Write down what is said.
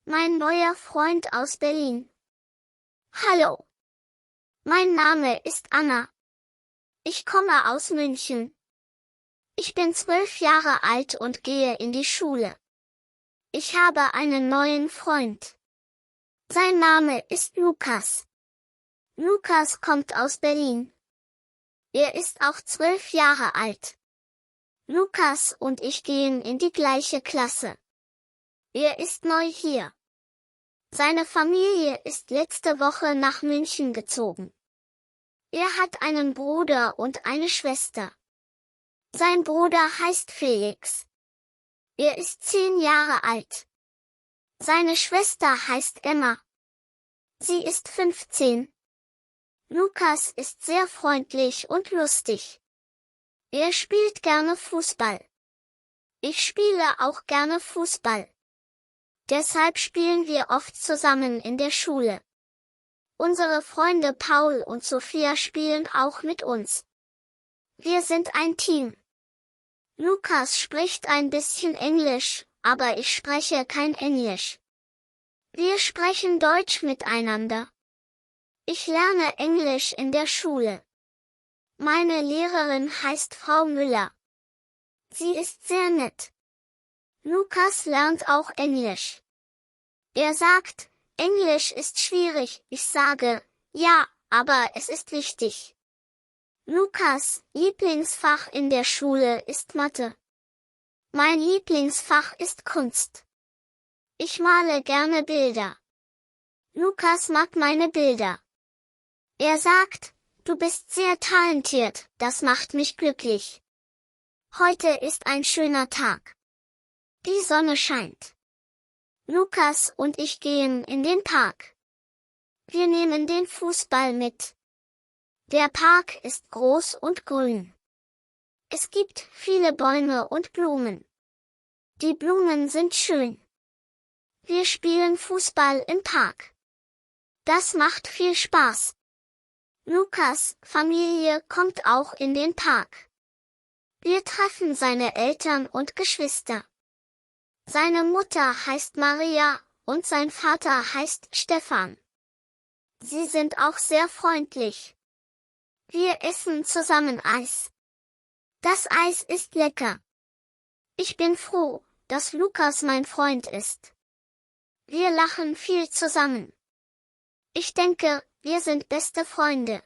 Mein neuer Freund aus Berlin. Hallo. Mein Name ist Anna. Ich komme aus München. Ich bin 12 Jahre alt und gehe in die Schule. Ich habe einen neuen Freund. Sein Name ist Lukas. Lukas kommt aus Berlin. Er ist auch 12 Jahre alt. Lukas und ich gehen in die gleiche Klasse. Er ist neu hier. Seine Familie ist letzte Woche nach München gezogen. Er hat einen Bruder und eine Schwester. Sein Bruder heißt Felix. Er ist 10 Jahre alt. Seine Schwester heißt Emma. Sie ist 15. Lukas ist sehr freundlich und lustig. Er spielt gerne Fußball. Ich spiele auch gerne Fußball. Deshalb spielen wir oft zusammen in der Schule. Unsere Freunde Paul und Sophia spielen auch mit uns. Wir sind ein Team. Lukas spricht ein bisschen Englisch, aber ich spreche kein Englisch. Wir sprechen Deutsch miteinander. Ich lerne Englisch in der Schule. Meine Lehrerin heißt Frau Müller. Sie ist sehr nett. Lukas lernt auch Englisch. Er sagt, Englisch ist schwierig. Ich sage, ja, aber es ist wichtig. Lukas' Lieblingsfach in der Schule ist Mathe. Mein Lieblingsfach ist Kunst. Ich male gerne Bilder. Lukas mag meine Bilder. Er sagt, du bist sehr talentiert, das macht mich glücklich. Heute ist ein schöner Tag. Die Sonne scheint. Lukas und ich gehen in den Park. Wir nehmen den Fußball mit. Der Park ist groß und grün. Es gibt viele Bäume und Blumen. Die Blumen sind schön. Wir spielen Fußball im Park. Das macht viel Spaß. Lukas' Familie kommt auch in den Park. Wir treffen seine Eltern und Geschwister. Seine Mutter heißt Maria und sein Vater heißt Stefan. Sie sind auch sehr freundlich. Wir essen zusammen Eis. Das Eis ist lecker. Ich bin froh, dass Lukas mein Freund ist. Wir lachen viel zusammen. Ich denke, wir sind beste Freunde.